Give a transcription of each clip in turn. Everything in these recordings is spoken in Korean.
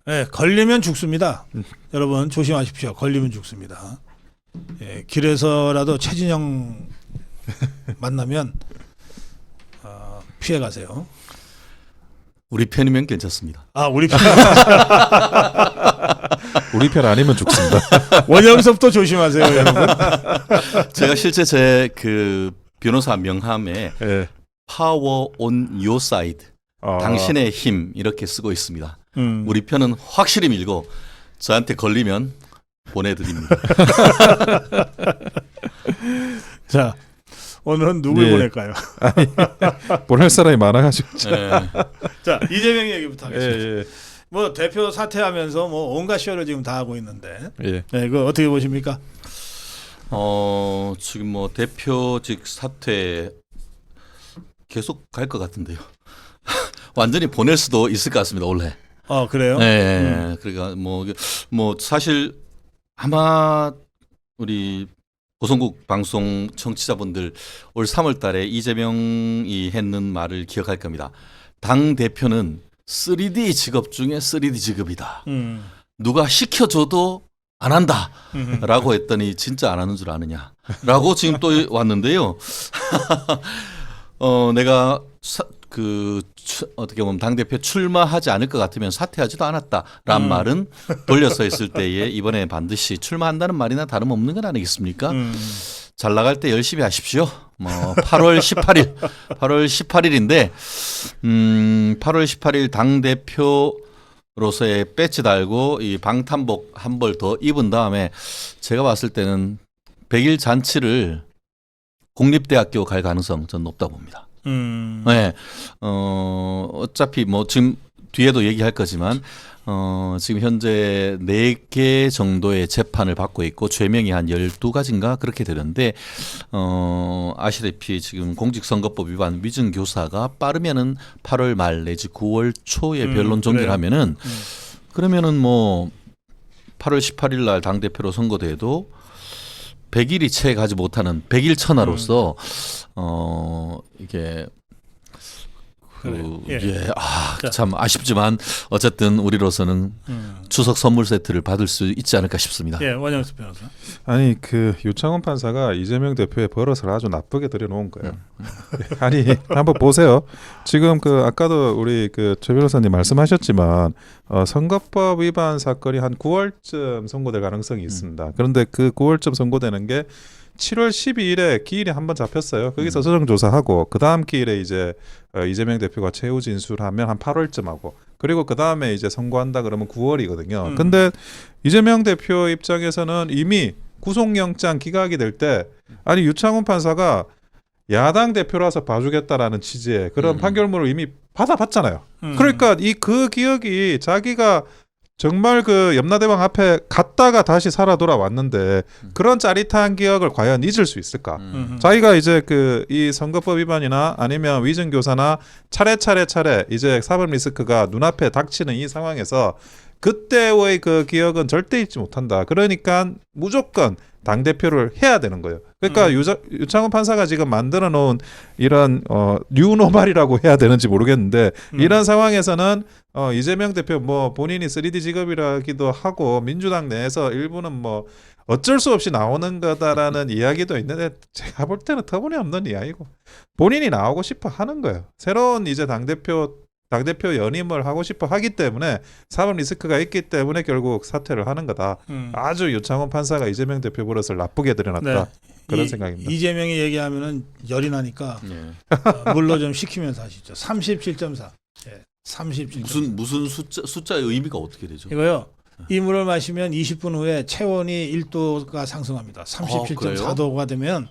예, 걸리면 죽습니다. 여러분 조심하십시오. 걸리면 죽습니다. 예, 길에서라도 최진영 만나면 피해 가세요. 우리 편이면 괜찮습니다. 아, 우리 편. 우리 편 아니면 죽습니다. 원영섭도 조심하세요, 여러분. 제가 실제 제 그 변호사 명함에 예. Power on your side, 당신의 힘 이렇게 쓰고 있습니다. 우리 편은 확실히 밀고 저한테 걸리면 보내드립니다. 자, 오늘은 누굴 예. 보낼까요? 보낼 사람이 많아가지고. 네. 자, 이재명 얘기부터 하겠습니다. 예, 뭐 대표 사퇴하면서 뭐 온갖 쇼를 지금 다 하고 있는데, 예. 네, 이거 어떻게 보십니까? 지금 뭐 대표직 사퇴 계속 갈 것 같은데요. 완전히 보낼 수도 있을 것 같습니다. 원래. 그래요? 네. 그러니까 뭐 사실 아마 우리 고성국 방송 청취자분들 올 3월달에 이재명이 했는 말을 기억할 겁니다. 당 대표는 3D 직업 중에 3D 직업이다. 누가 시켜줘도 안 한다라고 했더니 진짜 안 하는 줄 아느냐라고 지금 또 왔는데요. 내가 어떻게 보면 당 대표 출마하지 않을 것 같으면 사퇴하지도 않았다라는 말은 돌려서 했을 때에 이번에 반드시 출마한다는 말이나 다름없는 건 아니겠습니까? 잘 나갈 때 열심히 하십시오. 뭐 8월 18일인데 8월 18일 당 대표로서의 배지 달고 이 방탄복 한 벌 더 입은 다음에 제가 봤을 때는 100일 잔치를 공립대학교 갈 가능성 전 높다 봅니다. 네, 어차피 뭐 지금 뒤에도 얘기할 거지만 지금 현재 4개 정도의 재판을 받고 있고 죄명이 한 12가지인가 그렇게 되는데 아시다시피 지금 공직선거법 위반 위증교사가 빠르면은 8월 말 내지 9월 초에 변론 종결 하면은 그러면은 뭐 8월 18일 날 당대표로 선거돼도 100일이 채 가지 못하는 100일 천하로서 이게 참 아쉽지만 어쨌든 우리로서는 추석 선물 세트를 받을 수 있지 않을까 싶습니다. 예, 원영수 변호사. 아니 그 유창훈 판사가 이재명 대표의 버릇을 아주 나쁘게 들여놓은 거예요. 아니 한번 보세요. 지금 그 아까도 우리 그 최 변호사님 말씀하셨지만 선거법 위반 사건이 한 9월쯤 선고될 가능성이 있습니다. 그런데 그 9월쯤 선고되는 게 7월 12일에 기일에 한번 잡혔어요. 거기서 서정 조사하고 그 다음 기일에 이제 이재명 대표가 최후 진술하면 한 8월쯤 하고 그리고 그 다음에 이제 선고한다 그러면 9월이거든요. 근데 이재명 대표 입장에서는 이미 구속영장 기각이 될 때 아니 유창훈 판사가 야당 대표라서 봐주겠다라는 취지의 그런 판결문을 이미 받아봤잖아요. 그러니까 그 기억이 자기가 정말 그 염라대왕 앞에 갔다가 다시 살아 돌아왔는데 그런 짜릿한 기억을 과연 잊을 수 있을까? 자기가 이제 그 이 선거법 위반이나 아니면 위증교사나 차례 이제 사법 리스크가 눈앞에 닥치는 이 상황에서 그때의 그 기억은 절대 잊지 못한다. 그러니까 무조건 당대표를 해야 되는 거예요. 그러니까 유창훈 판사가 지금 만들어 놓은 이런 뉴노멀이라고 해야 되는지 모르겠는데 이런 상황에서는 이재명 대표 뭐 본인이 3D 직업이라기도 하고 민주당 내에서 일부는 뭐 어쩔 수 없이 나오는 거다라는 이야기도 있는데 제가 볼 때는 터무니없는 이야기고 본인이 나오고 싶어 하는 거예요. 새로운 이제 당대표 연임을 하고 싶어 하기 때문에 사법 리스크가 있기 때문에 결국 사퇴를 하는 거다. 아주 유창훈 판사가 이재명 대표 버릇을 나쁘게 들여놨다. 네. 그런 생각입니다. 이재명이 얘기하면은 열이 나니까 물로 좀 식히면서 하시죠. 37.4. 예, 37. 무슨 숫자의 의미가 어떻게 되죠? 이거요. 이 물을 마시면 20분 후에 체온이 1도가 상승합니다. 37.4도가 되면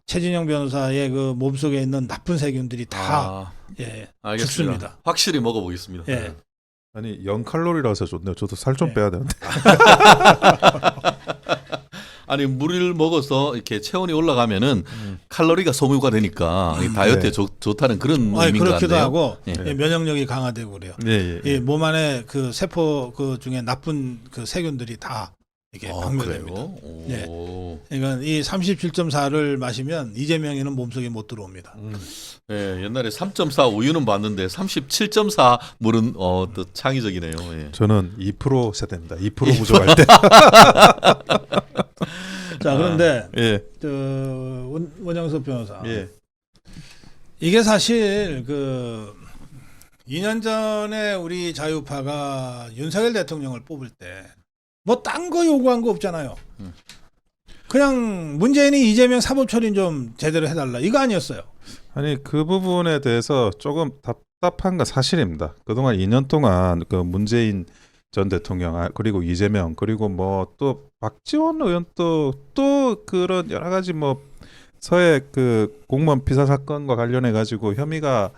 최진영 변호사의 그 몸속에 있는 나쁜 세균들이 다 죽습니다. 확실히 먹어보겠습니다. 예. 아니 0칼로리라서 좋네요. 저도 살 좀 빼야 되는데. 아니 물을 먹어서 이렇게 체온이 올라가면은 칼로리가 소모가 되니까 다이어트에 좋다는 그런 의미인 것 그렇기도 같네요. 하고 면역력이 강화되고 그래요. 몸 안에 그 세포 그 중에 나쁜 그 세균들이 다 이게 방면됩니다. 그래요? 예. 오. 그러니까 이 37.4를 마시면 이재명이는 몸속에 못 들어옵니다. 예, 옛날에 3.4 우유는 봤는데 37.4 물은 또 창의적이네요. 예. 저는 2% 세대입니다. 2% 부족할 때. 자, 그런데 예. 원영석 변호사. 예. 이게 사실 2년 전에 우리 자유파가 윤석열 대통령을 뽑을 때 뭐 딴 거 요구한 거 없잖아요. 그냥 문재인이 이재명 사법 처리 좀 제대로 해달라 이거 아니었어요. 아니 그 부분에 대해서 조금 답답한 건 사실입니다. 그동안 2년 동안 그 문재인 전 대통령 그리고 이재명 그리고 뭐 또 박지원 의원 또 그런 여러 가지 뭐 서해 그 공무원 피살 사건과 관련해 가지고 혐의가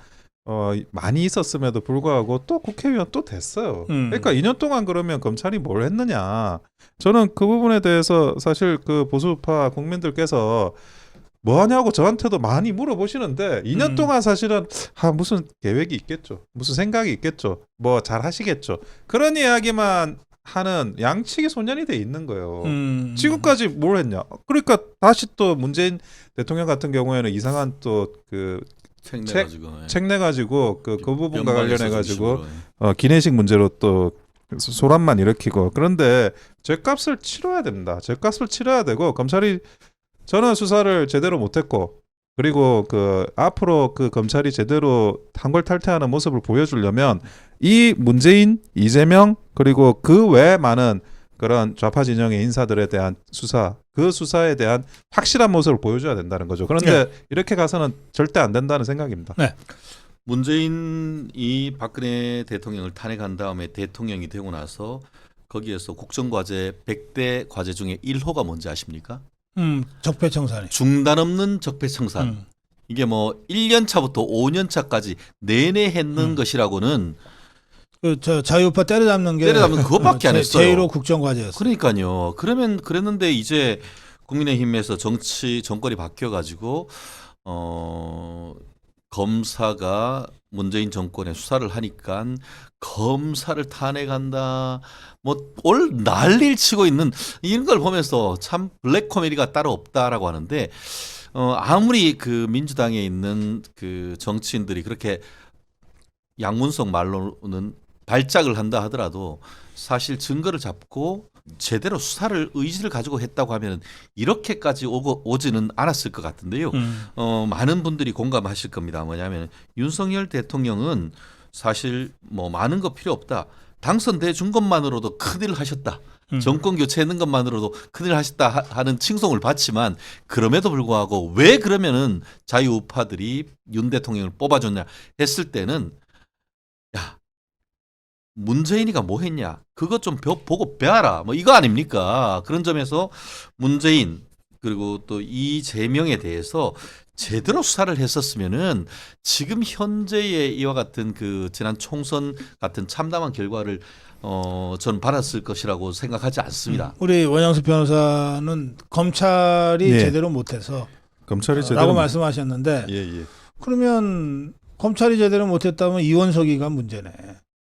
많이 있었음에도 불구하고 또 국회의원 또 됐어요. 그러니까 2년 동안 그러면 검찰이 뭘 했느냐? 저는 그 부분에 대해서 사실 그 보수파 국민들께서 뭐 하냐고 저한테도 많이 물어보시는데 2년 동안 사실은 무슨 계획이 있겠죠. 무슨 생각이 있겠죠. 뭐 잘 하시겠죠. 그런 이야기만 하는 양치기 소년이 돼 있는 거예요. 지금까지 뭘 했냐? 그러니까 다시 또 문재인 대통령 같은 경우에는 이상한 또그 책 내가지고 그 부분과 관련해 가지고 기내식 문제로 또 소란만 일으키고 그런데 죗값을 치러야 됩니다. 죗값을 치러야 되고 검찰이 저는 수사를 제대로 못했고 그리고 그 앞으로 그 검찰이 제대로 탄골탈퇴하는 모습을 보여주려면 이 문재인, 이재명 그리고 그 외 많은 그런 좌파 진영의 인사들에 대한 수사, 그 수사에 대한 확실한 모습을 보여줘야 된다는 거죠. 그런데 네. 이렇게 가서는 절대 안 된다는 생각입니다. 네. 문재인이 박근혜 대통령을 탄핵한 다음에 대통령이 되고 나서 거기에서 국정과제 100대 과제 중에 1호가 뭔지 아십니까? 적폐청산이. 중단 없는 적폐청산. 이게 뭐 1년 차부터 5년 차까지 내내 했는 것이라고는 저 자유파 때려잡는 그것밖에 안 했어요. 제1호 국정과제였어요. 그러니까요. 그러면 그랬는데 이제 국민의힘에서 정권이 바뀌어가지고 검사가 문재인 정권의 수사를 하니까 검사를 탄핵한다. 뭐 올 난리를 치고 있는 이런 걸 보면서 참 블랙 코미디가 따로 없다라고 하는데 아무리 그 민주당에 있는 그 정치인들이 그렇게 양문석 말로는 발작을 한다 하더라도 사실 증거를 잡고 제대로 수사를 의지를 가지고 했다고 하면 이렇게까지 오지는 않았을 것 같은데요. 많은 분들이 공감하실 겁니다. 뭐냐면 윤석열 대통령은 사실 뭐 많은 거 필요 없다. 당선돼 준 것만으로도 큰일 하셨다. 정권 교체하는 것만으로도 큰일 하셨다 하는 칭송을 받지만 그럼에도 불구하고 왜 그러면은 자유우파들이 윤 대통령을 뽑아줬냐 했을 때는 야 문재인이가 뭐 했냐 그것 좀 보고 배워라 뭐 이거 아닙니까? 그런 점에서 문재인 그리고 또 이재명에 대해서 제대로 수사를 했었으면은 지금 현재의 이와 같은 그 지난 총선 같은 참담한 결과를 전 받았을 것이라고 생각하지 않습니다. 우리 원영수 변호사는 검찰이 네. 제대로 못해서 검찰이 제대로 라고 말씀하셨는데 예. 그러면 검찰이 제대로 못했다면 이원석이가 문제네.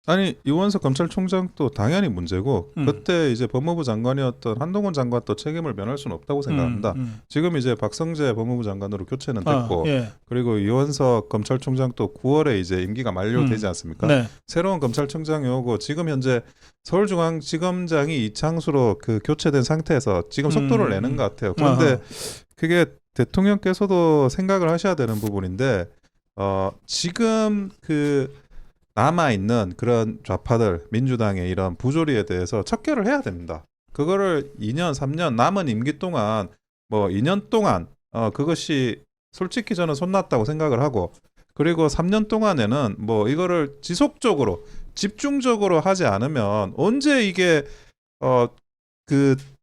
아니 이원석 검찰총장도 당연히 문제고 그때 이제 법무부 장관이었던 한동훈 장관 또 책임을 면할 수는 없다고 생각합니다. 지금 이제 박성재 법무부 장관으로 교체는 됐고 예. 그리고 이원석 검찰총장도 9월에 이제 임기가 만료되지 않습니까? 네. 새로운 검찰총장이 오고 지금 현재 서울중앙지검장이 이창수로 그 교체된 상태에서 지금 속도를 내는 것 같아요. 그런데 그게 대통령께서도 생각을 하셔야 되는 부분인데 지금 그 남아있는 그런 좌파들 민주당의 이런 부조리에 대해서 척결을 해야 됩니다. 그거를 2년 3년 남은 임기 동안 뭐 2년 동안 그것이 솔직히 저는 손났다고 생각을 하고 그리고 3년 동안에는 뭐 이거를 지속적으로 집중적으로 하지 않으면 언제 이게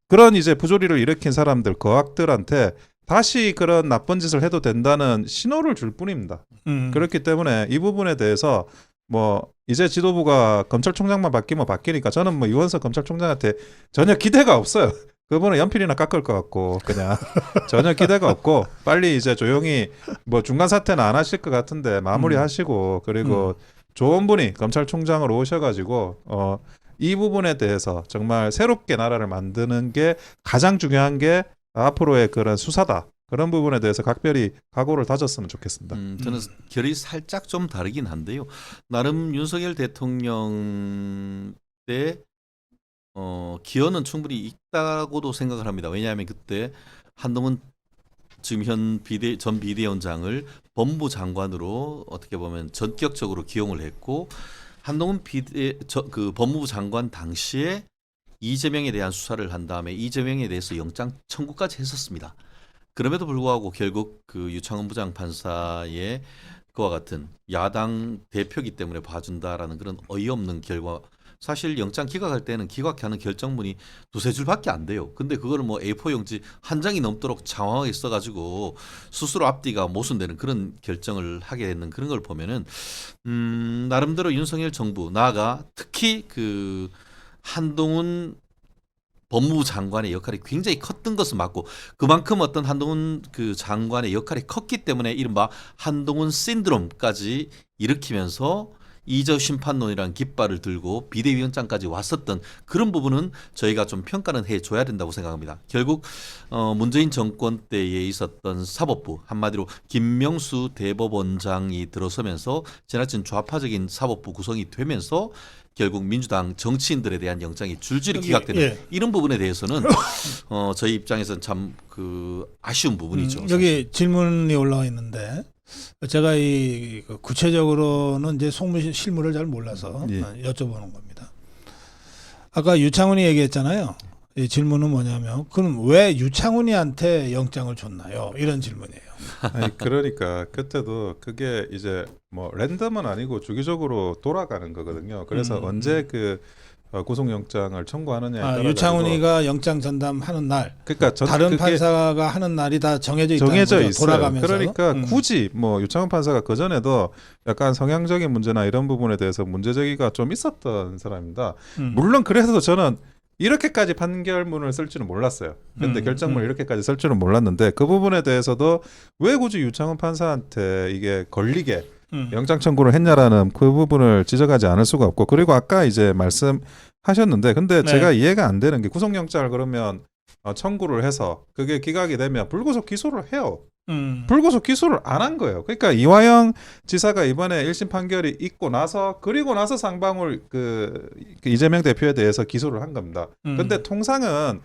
그런 이제 부조리를 일으킨 사람들 거악들한테 다시 그런 나쁜 짓을 해도 된다는 신호를 줄 뿐입니다. 그렇기 때문에 이 부분에 대해서 뭐 이제 지도부가 검찰총장만 바뀌면 바뀌니까 저는 뭐 이원석 검찰총장한테 전혀 기대가 없어요. 그분은 연필이나 깎을 것 같고 그냥 전혀 기대가 없고 빨리 이제 조용히 뭐 중간 사퇴는 안 하실 것 같은데 마무리하시고 그리고 좋은 분이 검찰총장으로 오셔가지고 이 부분에 대해서 정말 새롭게 나라를 만드는 게 가장 중요한 게 앞으로의 그런 수사다. 그런 부분에 대해서 각별히 각오를 다졌으면 좋겠습니다. 저는 결이 살짝 좀 다르긴 한데요. 나름 윤석열 대통령 때 기여는 충분히 있다고도 생각을 합니다. 왜냐하면 그때 한동훈 지금 현 전 비대위원장을 법무부 장관으로 어떻게 보면 전격적으로 기용을 했고 한동훈 그 법무부 장관 당시에 이재명에 대한 수사를 한 다음에 이재명에 대해서 영장 청구까지 했었습니다. 그럼에도 불구하고 결국 그 유창훈 부장판사의 그와 같은 야당 대표기 때문에 봐준다라는 그런 어이없는 결과, 사실 영장 기각할 때는 기각하는 결정문이 두세 줄밖에 안 돼요. 근데 그거를 뭐 A4 용지 한 장이 넘도록 장황하게 써가지고 스스로 앞뒤가 모순되는 그런 결정을 하게 되는 그런 걸 보면은 나름대로 윤석열 정부 나아가 특히 그 한동훈 법무부 장관의 역할이 굉장히 컸던 것은 맞고 그만큼 어떤 한동훈 그 장관의 역할이 컸기 때문에 이른바 한동훈 신드롬까지 일으키면서 이적 심판론이라는 깃발을 들고 비대위원장까지 왔었던 그런 부분은 저희가 좀 평가는 해줘야 된다고 생각합니다. 결국 문재인 정권 때에 있었던 사법부, 한마디로 김명수 대법원장이 들어서면서 지나친 좌파적인 사법부 구성이 되면서 결국 민주당 정치인들에 대한 영장이 줄줄이 기각되는 이런 부분에 대해서는 저희 입장에서는 참 그 아쉬운 부분이죠. 여기 질문이 올라와 있는데 제가 이 구체적으로는 이제 송무실 실무를 잘 몰라서 여쭤보는 겁니다. 아까 유창훈이 얘기했잖아요. 이 질문은 뭐냐면 그럼 왜 유창훈이한테 영장을 줬나요? 이런 질문이에요. 아니, 그러니까 그때도 그게 이제 뭐 랜덤은 아니고 주기적으로 돌아가는 거거든요. 그래서 언제 그 구속영장을 청구하느냐에 따라 유창훈이가 영장 전담하는 날, 그러니까 다른 판사가 하는 날이 다 정해져 있다는 거죠. 있어요. 돌아가면서. 그러니까 굳이 뭐 유창훈 판사가 그 전에도 약간 성향적인 문제나 이런 부분에 대해서 문제제기가 좀 있었던 사람입니다. 물론 그래서 저는 이렇게까지 판결문을 쓸 줄은 몰랐어요. 근데 결정문을 이렇게까지 쓸 줄은 몰랐는데 그 부분에 대해서도 왜 굳이 유창훈 판사한테 이게 걸리게 영장 청구를 했냐라는 그 부분을 지적하지 않을 수가 없고, 그리고 아까 이제 말씀하셨는데 근데 제가 이해가 안 되는 게 구속영장을 그러면 청구를 해서 그게 기각이 되면 불구속 기소를 해요. 불구속 기소를 안 한 거예요. 그러니까 이화영 지사가 이번에 1심 판결이 있고 나서 그리고 나서 쌍방울 그 이재명 대표에 대해서 기소를 한 겁니다. 근데 통상은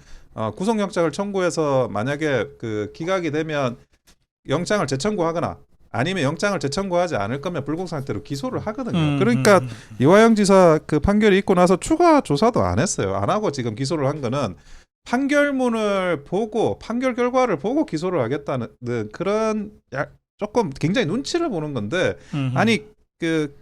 구속영장을 청구해서 만약에 그 기각이 되면 영장을 재청구하거나 아니면 영장을 재청구하지 않을 거면 불구속 상태로 기소를 하거든요. 그러니까 이화영 지사 그 판결이 있고 나서 추가 조사도 안 했어요. 안 하고 지금 기소를 한 거는 판결문을 보고 판결 결과를 보고 기소를 하겠다는 그런 조금 굉장히 눈치를 보는 건데 아니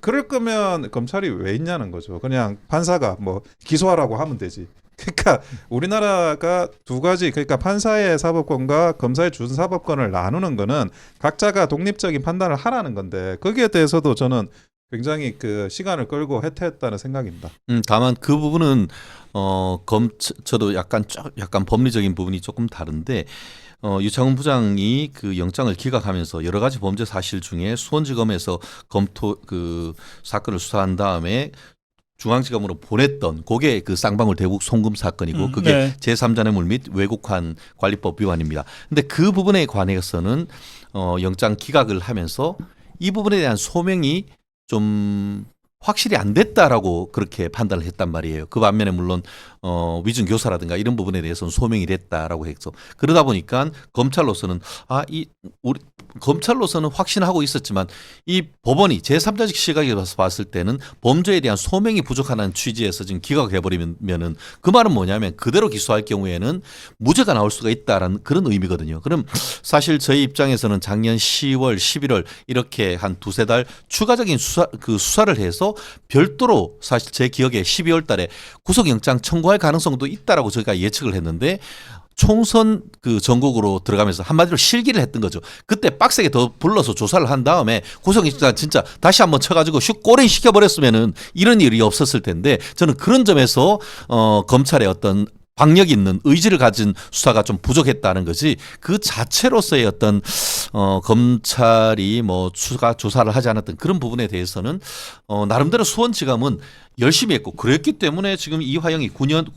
그럴 거면 검찰이 왜 있냐는 거죠. 그냥 판사가 뭐 기소하라고 하면 되지. 그러니까 우리나라가 두 가지, 그러니까 판사의 사법권과 검사의 준사법권을 나누는 거는 각자가 독립적인 판단을 하라는 건데 거기에 대해서도 저는 굉장히 그 시간을 끌고 해태했다는 생각입니다. 다만 그 부분은 저도 약간 법리적인 부분이 조금 다른데 유창훈 부장이 그 영장을 기각하면서 여러 가지 범죄 사실 중에 수원지검에서 그 사건을 수사한 다음에 중앙지검으로 보냈던 그게 그 쌍방울 대북 송금 사건이고 그게 제3자 뇌물 및 외국환 관리법 위반입니다. 근데 그 부분에 관해서는 영장 기각을 하면서 이 부분에 대한 소명이 좀 확실히 안 됐다라고 그렇게 판단을 했단 말이에요. 그 반면에 물론 위증 교사라든가 이런 부분에 대해서는 소명이 됐다라고 했죠. 그러다 보니까 검찰로서는 검찰로서는 확신하고 있었지만 이 법원이 제3자적 시각에서 봤을 때는 범죄에 대한 소명이 부족하다는 취지에서 지금 기각해 버리면은 그 말은 뭐냐면 그대로 기소할 경우에는 무죄가 나올 수가 있다라는 그런 의미거든요. 그럼 사실 저희 입장에서는 작년 10월, 11월 이렇게 한 두세 달 추가적인 수사를 해서 별도로 사실 제 기억에 12월 달에 구속영장 청구할 가능성도 있다라고 저희가 예측을 했는데 총선 그 전국으로 들어가면서 한마디로 실기를 했던 거죠. 그때 빡세게 더 불러서 조사를 한 다음에 구속영장 진짜 다시 한번 쳐가지고 슉 꼬린 시켜버렸으면은 이런 일이 없었을 텐데 저는 그런 점에서 검찰의 어떤 박력 있는 의지를 가진 수사가 좀 부족했다는 거지 그 자체로서의 어떤 검찰이 뭐 추가 조사를 하지 않았던 그런 부분에 대해서는 나름대로 수원지검은 열심히 했고 그랬기 때문에 지금 이화영이 9년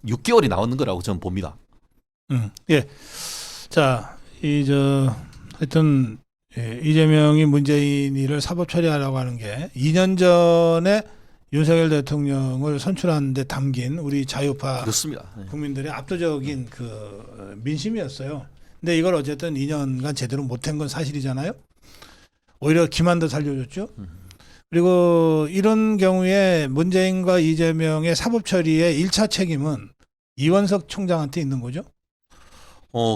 6개월이 나오는 거라고 저는 봅니다. 예. 자, 하여튼 이재명이 문재인이를 사법 처리하라고 하는 게 2년 전에 윤석열 대통령을 선출하는 데 담긴 우리 자유파 그렇습니다. 네. 국민들의 압도적인 그 민심이었어요. 근데 이걸 어쨌든 2년간 제대로 못한 건 사실이잖아요. 오히려 기만도 살려줬죠. 그리고 이런 경우에 문재인과 이재명의 사법 처리의 1차 책임은 이원석 총장한테 있는 거죠.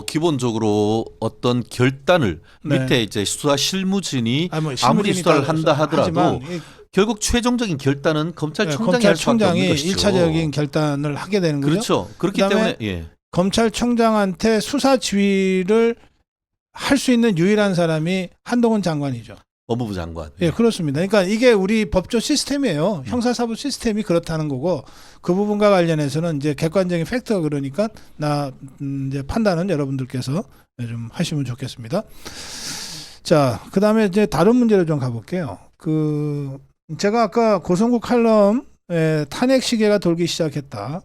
기본적으로 어떤 결단을 네. 밑에 이제 수사 실무진이 뭐 아무리 수사를 한다 하더라도 하지만 결국 최종적인 결단은 검찰총장이 할 수밖에 없는 것이죠. 1차적인 결단을 하게 되는 거죠. 그렇죠. 그렇기 때문에 검찰총장한테 수사 지휘를 할 수 있는 유일한 사람이 한동훈 장관이죠. 법무부 장관. 예, 그렇습니다. 그러니까 이게 우리 법조 시스템이에요. 형사사법 시스템이 그렇다는 거고 그 부분과 관련해서는 이제 객관적인 팩트가 그러니까 이제 판단은 여러분들께서 좀 하시면 좋겠습니다. 자, 그다음에 이제 다른 문제로 좀 가볼게요. 제가 아까 고성국 칼럼에 탄핵 시계가 돌기 시작했다.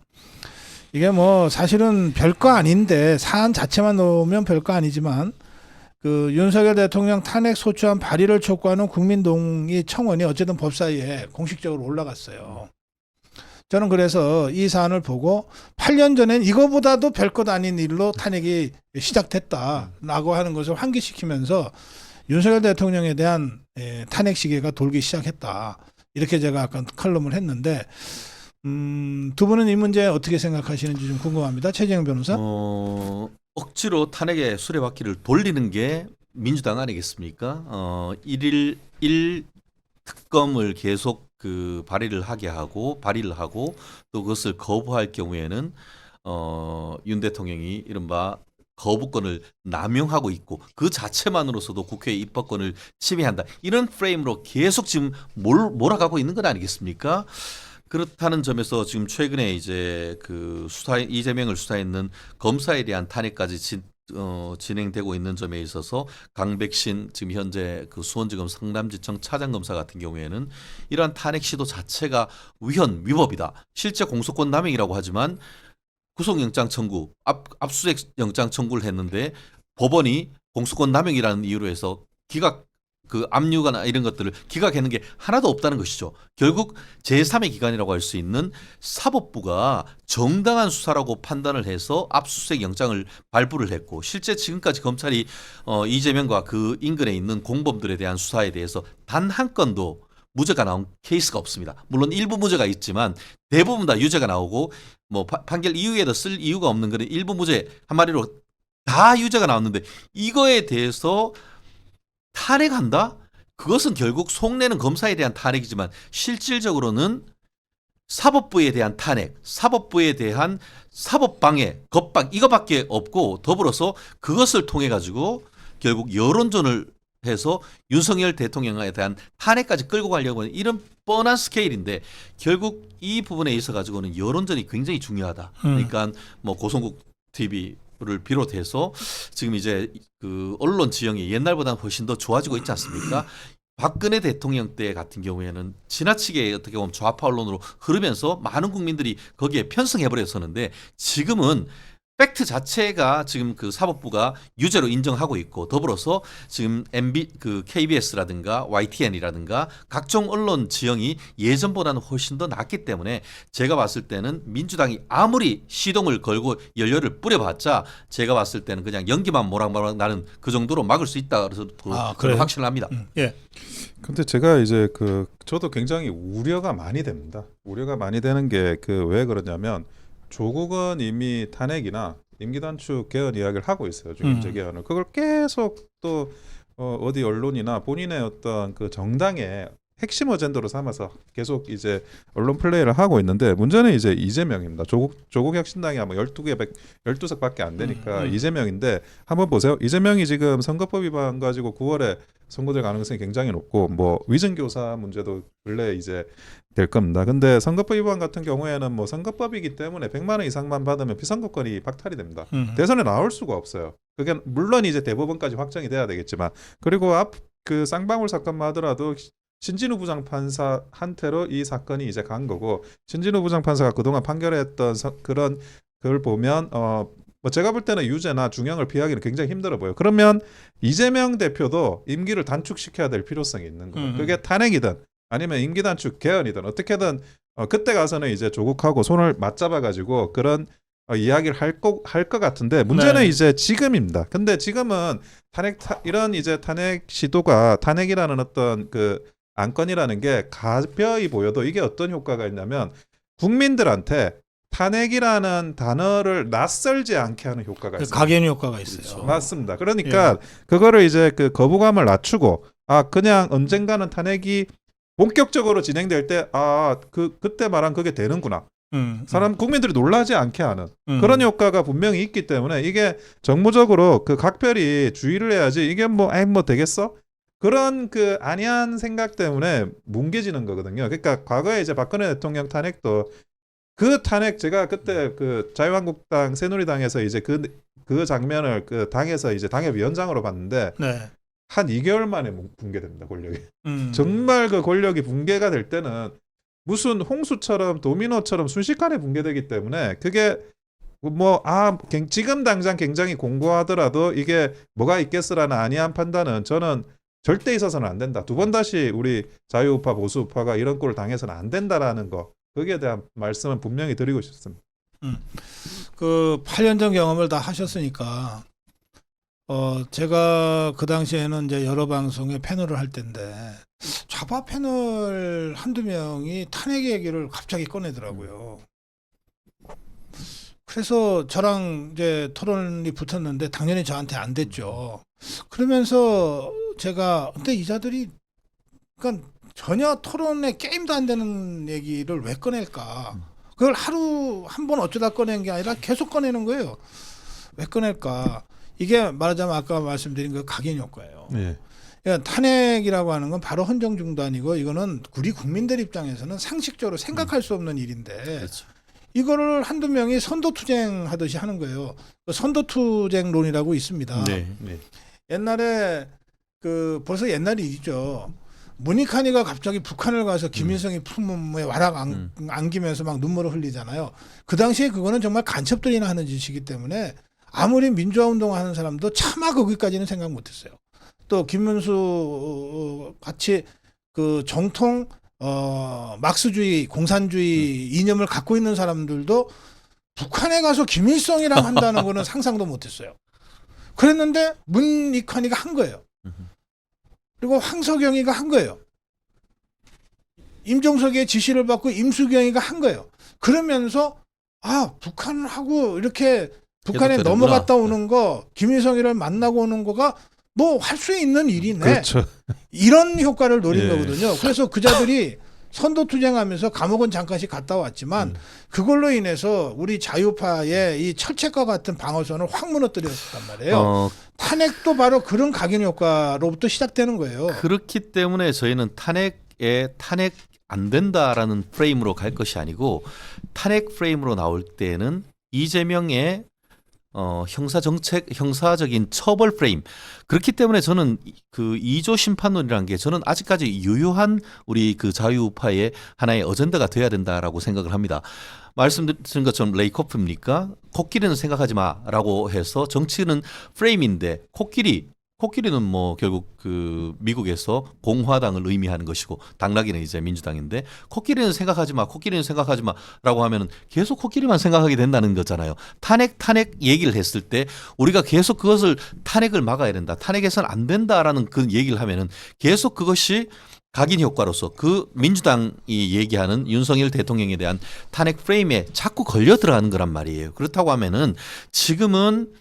이게 뭐 사실은 별거 아닌데 사안 자체만 놓으면 별거 아니지만 윤석열 대통령 탄핵 소추안 발의를 촉구하는 국민동의 청원이 어쨌든 법사위에 공식적으로 올라갔어요. 저는 그래서 이 사안을 보고 8년 전엔 이거보다도 별것 아닌 일로 탄핵이 시작됐다라고 하는 것을 환기시키면서 윤석열 대통령에 대한 탄핵 시계가 돌기 시작했다. 이렇게 제가 아까 칼럼을 했는데 두 분은 이 문제 어떻게 생각하시는지 좀 궁금합니다. 최재형 변호사. 억지로 탄핵의 수레바퀴를 돌리는 게 민주당 아니겠습니까? 1일 특검을 계속 발의를 하고 또 그것을 거부할 경우에는 윤 대통령이 이른바 거부권을 남용하고 있고 그 자체만으로서도 국회의 입법권을 침해한다. 이런 프레임으로 계속 지금 몰아가고 있는 건 아니겠습니까? 그렇다는 점에서 지금 최근에 이제 이재명을 수사했는 검사에 대한 탄핵까지 진행되고 있는 점에 있어서 강백신 지금 현재 수원지검 성남지청 차장검사 같은 경우에는 이러한 탄핵 시도 자체가 위법이다. 실제 공소권 남용이라고 하지만 구속영장 청구, 압수수색 영장 청구를 했는데 법원이 공소권 남용이라는 이유로 해서 기각 압류거나 이런 것들을 기각하는 게 하나도 없다는 것이죠. 결국 제3의 기관이라고 할 수 있는 사법부가 정당한 수사라고 판단을 해서 압수수색 영장을 발부를 했고 실제 지금까지 검찰이 이재명과 그 인근에 있는 공범들에 대한 수사에 대해서 단 한 건도 무죄가 나온 케이스가 없습니다. 물론 일부 무죄가 있지만 대부분 다 유죄가 나오고 뭐 판결 이후에도 쓸 이유가 없는 그런 일부 무죄 한 마리로 다 유죄가 나왔는데 이거에 대해서 탄핵한다? 그것은 결국 속내는 검사에 대한 탄핵이지만 실질적으로는 사법부에 대한 탄핵, 사법부에 대한 사법방해, 겁박 이거밖에 없고 더불어서 그것을 통해 가지고 결국 여론전을 해서 윤석열 대통령에 대한 탄핵까지 끌고 가려고 하는 이런 뻔한 스케일인데 결국 이 부분에 있어 가지고는 여론전이 굉장히 중요하다. 그러니까 뭐 고성국 TV를 비롯해서 지금 이제 언론 지형이 옛날보다는 훨씬 더 좋아지고 있지 않습니까? 박근혜 대통령 때 같은 경우에는 지나치게 어떻게 보면 좌파 언론으로 흐르면서 많은 국민들이 거기에 편승해버렸었는데 지금은 팩트 자체가 지금 사법부가 유죄로 인정하고 있고 더불어서 지금 KBS라든가 YTN이라든가 각종 언론 지형이 예전보다는 훨씬 더 낫기 때문에 제가 봤을 때는 민주당이 아무리 시동을 걸고 연료를 뿌려봤자 제가 봤을 때는 그냥 연기만 모락모락 나는 그 정도로 막을 수 있다 그래서 확신을 합니다. 예. 근데 제가 이제 저도 굉장히 우려가 많이 됩니다. 우려가 많이 되는 게 왜 그러냐면 조국은 이미 탄핵이나 임기 단축 개헌 이야기를 하고 있어요. 중임제 개헌을. 그걸 계속 또 어디 언론이나 본인의 어떤 정당의 핵심 어젠더로 삼아서 계속 이제 언론 플레이를 하고 있는데 문제는 이제 이재명입니다. 조국 혁신당이 아마 12석밖에 안 되니까 이재명인데 한번 보세요. 이재명이 지금 선거법 위반 가지고 9월에 선고될 가능성이 굉장히 높고 뭐 위증교사 문제도 근래 이제 될 겁니다. 근데 선거법 위반 같은 경우에는 뭐 선거법이기 때문에 100만 원 이상만 받으면 피선거권이 박탈이 됩니다. 대선에 나올 수가 없어요. 그게 물론 이제 대법원까지 확정이 돼야 되겠지만 그리고 그 쌍방울 사건만 하더라도 신진우 부장판사한테로 이 사건이 이제 간 거고 신진우 부장판사가 그동안 판결했던 그런 걸 보면 뭐 제가 볼 때는 유죄나 중형을 피하기는 굉장히 힘들어 보여요. 그러면 이재명 대표도 임기를 단축시켜야 될 필요성이 있는 거예요. 그게 탄핵이든 아니면 임기 단축 개헌이든 어떻게든 그때 가서는 이제 조국하고 손을 맞잡아 가지고 그런 이야기를 할 것 같은데 문제는 네. 이제 지금입니다. 근데 지금은 이런 이제 탄핵 시도가 탄핵이라는 어떤 그 안건이라는 게 가벼이 보여도 이게 어떤 효과가 있냐면 국민들한테 탄핵이라는 단어를 낯설지 않게 하는 효과가 있어요. 각인 효과가 있어요. 그렇죠. 맞습니다. 그러니까 그거를 이제 그 거부감을 낮추고 그냥 언젠가는 탄핵이 본격적으로 진행될 때 그때 말한 그게 되는구나. 국민들이 놀라지 않게 하는 그런 효과가 분명히 있기 때문에 이게 정무적으로 그 각별히 주의를 해야지 이게 뭐 되겠어? 그런 그 안이한 생각 때문에 뭉개지는 거거든요. 그러니까 과거에 이제 박근혜 대통령 탄핵도 그 탄핵 제가 그때 그 자유한국당 새누리당에서 이제 그 장면을 그 당에서 이제 당협위원장으로 봤는데 네. 한 2개월 만에 붕괴됩니다. 권력이. 정말 그 권력이 붕괴가 될 때는 무슨 홍수처럼 도미노처럼 순식간에 붕괴되기 때문에 그게 뭐 지금 당장 굉장히 공고하더라도 이게 뭐가 있겠으라는 안이한 판단은 저는 절대 있어서는 안 된다. 두 번 다시 우리 자유우파 보수우파가 이런 꼴을 당해서는 안 된다라는 거 거기에 대한 말씀은 분명히 드리고 싶습니다. 그 8년 전 경험을 다 하셨으니까 제가 그 당시에는 이제 여러 방송에 패널을 할 때인데 좌파 패널 한두 명이 탄핵 얘기를 갑자기 꺼내더라고요. 그래서 저랑 이제 토론이 붙었는데 당연히 저한테 안 됐죠. 그러면서 제가 근데 이자들이 그러니까 전혀 토론에 게임도 안 되는 얘기를 왜 꺼낼까? 그걸 하루 한 번 어쩌다 꺼낸 게 아니라 계속 꺼내는 거예요. 왜 꺼낼까? 이게 말하자면 아까 말씀드린 그 각인 효과예요. 예. 그러니까 탄핵이라고 하는 건 바로 헌정 중단이고 이거는 우리 국민들 입장에서는 상식적으로 생각할 수 없는 일인데 그렇죠. 이거를 한두 명이 선도투쟁 하듯이 하는 거예요. 선도투쟁론이라고 있습니다. 네. 옛날에 그 벌써 옛날 일이죠. 문익환이가 갑자기 북한을 가서 김일성이 품에 와락 안기면서 막 눈물을 흘리잖아요. 그 당시에 그거는 정말 간첩들이나 하는 짓이기 때문에 아무리 민주화 운동하는 사람도 차마 거기까지는 생각 못했어요. 또 김문수 같이 그 정통 막스주의, 공산주의 이념을 갖고 있는 사람들도 북한에 가서 김일성이랑 한다는 거는 상상도 못했어요. 그랬는데 문익환이가 한 거예요. 그리고 황석영이가 한 거예요. 임종석의 지시를 받고 임수경이가 한 거예요. 그러면서 북한하고 이렇게 북한에 넘어갔다 오는 거, 김일성이를 만나고 오는 거가 뭐 할 수 있는 일이네. 그렇죠. 이런 효과를 노린 예. 거거든요. 그래서 그자들이 선도투쟁하면서 감옥은 잠깐씩 갔다 왔지만 그걸로 인해서 우리 자유파의 이 철책과 같은 방어선을 확 무너뜨렸단 말이에요. 탄핵도 바로 그런 각인 효과로부터 시작되는 거예요. 그렇기 때문에 저희는 탄핵 안 된다라는 프레임으로 갈 것이 아니고 탄핵 프레임으로 나올 때는 이재명의 형사적인 처벌 프레임. 그렇기 때문에 저는 그 2조 심판론이라는 게 저는 아직까지 유효한 우리 그 자유우파의 하나의 어젠다가 돼야 된다라고 생각을 합니다. 말씀드린 것처럼 레이코프입니까? 코끼리는 생각하지 마라고 해서 정치는 프레임인데 코끼리는 뭐 결국 그 미국에서 공화당을 의미하는 것이고 당나귀는 이제 민주당인데 코끼리는 생각하지 마라고 하면은 계속 코끼리만 생각하게 된다는 거잖아요. 탄핵 얘기를 했을 때 우리가 계속 그것을 탄핵을 막아야 된다. 탄핵해서는 안 된다라는 그 얘기를 하면은 계속 그것이 각인 효과로서 그 민주당이 얘기하는 윤석열 대통령에 대한 탄핵 프레임에 자꾸 걸려 들어가는 거란 말이에요. 그렇다고 하면은 지금은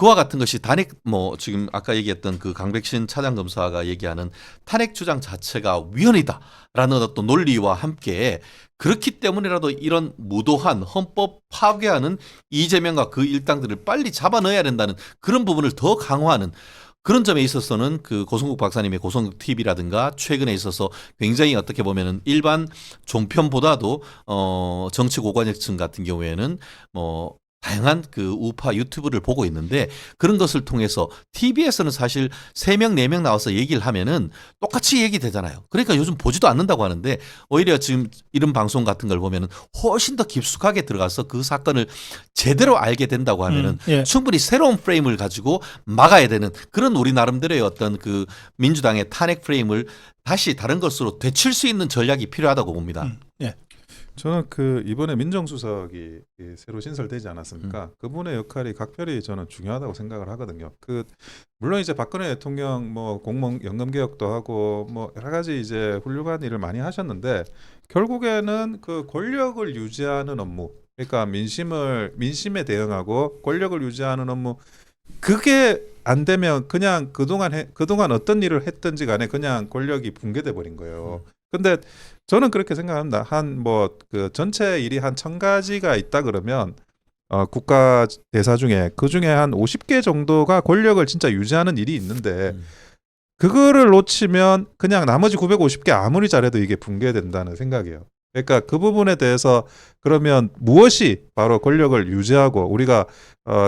그와 같은 것이 탄핵 뭐 지금 아까 얘기했던 그 강백신 차장 검사가 얘기하는 탄핵 주장 자체가 위헌이다라는 어떤 논리와 함께 그렇기 때문이라도 이런 무도한 헌법 파괴하는 이재명과 그 일당들을 빨리 잡아넣어야 된다는 그런 부분을 더 강화하는 그런 점에 있어서는 그 고성국 박사님의 고성국 TV라든가 최근에 있어서 굉장히 어떻게 보면은 일반 종편보다도 정치 고관여층 같은 경우에는 뭐 다양한 그 우파 유튜브를 보고 있는데 그런 것을 통해서 TV에서는 사실 3명, 4명 나와서 얘기를 하면은 똑같이 얘기되잖아요. 그러니까 요즘 보지도 않는다고 하는데 오히려 지금 이런 방송 같은 걸 보면은 훨씬 더 깊숙하게 들어가서 그 사건을 제대로 알게 된다고 하면은 예. 충분히 새로운 프레임을 가지고 막아야 되는 그런 우리 나름대로의 어떤 그 민주당의 탄핵 프레임을 다시 다른 것으로 되칠 수 있는 전략이 필요하다고 봅니다. 예. 저는 그 이번에 민정수석이 새로 신설되지 않았습니까? 그분의 역할이 각별히 저는 중요하다고 생각을 하거든요. 그 물론 이제 박근혜 대통령 뭐 공무원 연금 개혁도 하고 뭐 여러 가지 이제 훌륭한 일을 많이 하셨는데 결국에는 그 권력을 유지하는 업무, 그러니까 민심에 대응하고 권력을 유지하는 업무, 그게 안 되면 그냥 그동안 어떤 일을 했든지 간에 그냥 권력이 붕괴돼 버린 거예요. 근데 저는 그렇게 생각합니다. 한 뭐 그 전체 일이 한 1000가지가 있다 그러면 국가 대사 중에 그 중에 한 50개 정도가 권력을 진짜 유지하는 일이 있는데 그거를 놓치면 그냥 나머지 950개 아무리 잘해도 이게 붕괴된다는 생각이에요. 그러니까 그 부분에 대해서 그러면 무엇이 바로 권력을 유지하고 우리가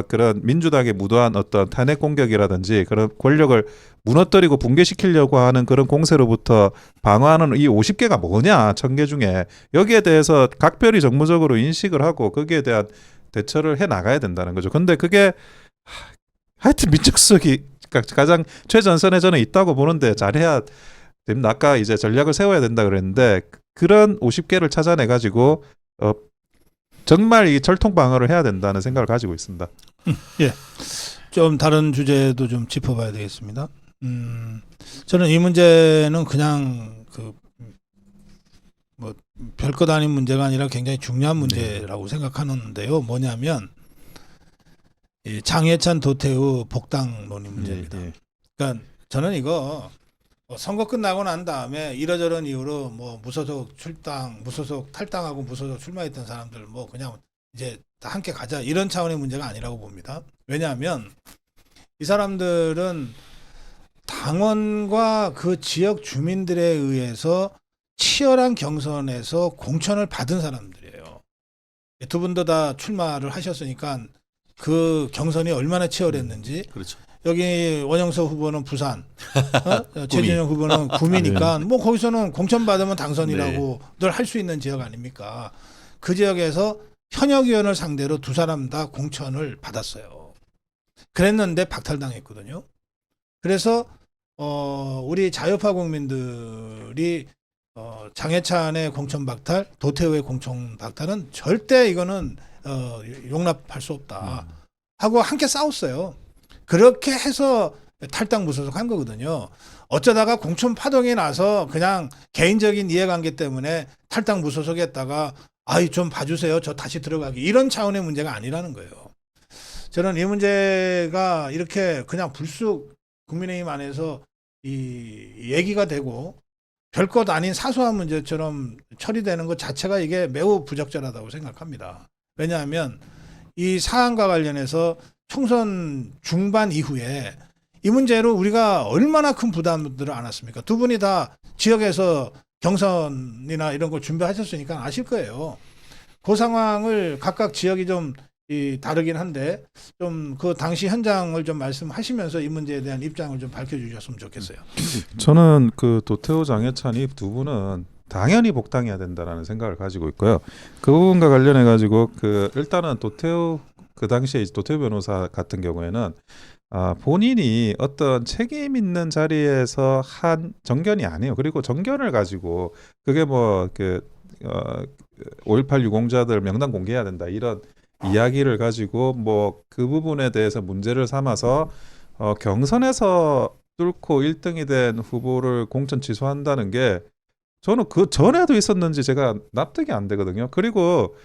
그런 민주당의 무도한 어떤 탄핵 공격이라든지 그런 권력을 무너뜨리고 붕괴시키려고 하는 그런 공세로부터 방어하는 이 50개가 뭐냐, 1000개 중에 여기에 대해서 각별히 정무적으로 인식을 하고 거기에 대한 대처를 해 나가야 된다는 거죠. 근데 그게 하여튼 민정수석이 가장 최전선에 저는 있다고 보는데 잘해야 됩니다. 아까 이제 전략을 세워야 된다 그랬는데 그런 50개를 찾아내 가지고 정말 이 철통 방어를 해야 된다는 생각을 가지고 있습니다. 예. 좀 다른 주제도 좀 짚어봐야 되겠습니다. 저는 이 문제는 그냥 그 뭐 별것 아닌 문제가 아니라 굉장히 중요한 문제라고 생각하는데요. 뭐냐면 이 장해찬 도태우 복당론이 문제입니다. 그러니까 저는 이거 선거 끝나고 난 다음에 이러저런 이유로 뭐 무소속 탈당하고 무소속 출마했던 사람들 뭐 그냥 이제 다 함께 가자 이런 차원의 문제가 아니라고 봅니다. 왜냐하면 이 사람들은 당원과 그 지역 주민들에 의해서 치열한 경선에서 공천을 받은 사람들이에요. 두 분도 다 출마를 하셨으니까 그 경선이 얼마나 치열했는지. 그렇죠. 여기 원영석 후보는 부산, 최진영 후보는 구미니까 뭐 거기서는 공천 받으면 당선이라고 늘 할 수 있는 지역 아닙니까? 그 지역에서 현역 의원을 상대로 두 사람 다 공천을 받았어요. 그랬는데 박탈당했거든요. 그래서 우리 자유파 국민들이 장해찬의 공천 박탈, 도태우의 공천 박탈은 절대 이거는 용납할 수 없다 하고 함께 싸웠어요. 그렇게 해서 탈당 무소속한 거거든요. 어쩌다가 공천 파동이 나서 그냥 개인적인 이해관계 때문에 탈당 무소속했다가 아이 좀 봐주세요. 저 다시 들어가기 이런 차원의 문제가 아니라는 거예요. 저는 이 문제가 이렇게 그냥 불쑥 국민의힘 안에서 이 얘기가 되고 별것 아닌 사소한 문제처럼 처리되는 것 자체가 이게 매우 부적절하다고 생각합니다. 왜냐하면 이 사안과 관련해서 총선 중반 이후에 이 문제로 우리가 얼마나 큰 부담들을 안았습니까? 두 분이 다 지역에서 경선이나 이런 걸 준비하셨으니까 아실 거예요. 그 상황을 각각 지역이 좀 다르긴 한데 좀 그 당시 현장을 좀 말씀하시면서 이 문제에 대한 입장을 좀 밝혀주셨으면 좋겠어요. 저는 그 도태우 장해찬이 두 분은 당연히 복당해야 된다라는 생각을 가지고 있고요. 그 부분과 관련해 가지고 그 일단은 도태우 그 당시에 도태우 변호사 같은 경우에는 본인이 어떤 책임 있는 자리에서 한 정견이 아니에요. 그리고 정견을 가지고 그게 뭐 그 5.18 유공자들 명단 공개해야 된다 이런 이야기를 가지고 뭐 그 부분에 대해서 문제를 삼아서 경선에서 뚫고 1등이 된 후보를 공천 취소한다는 게 저는 그 전에도 있었는지 제가 납득이 안 되거든요. 그리고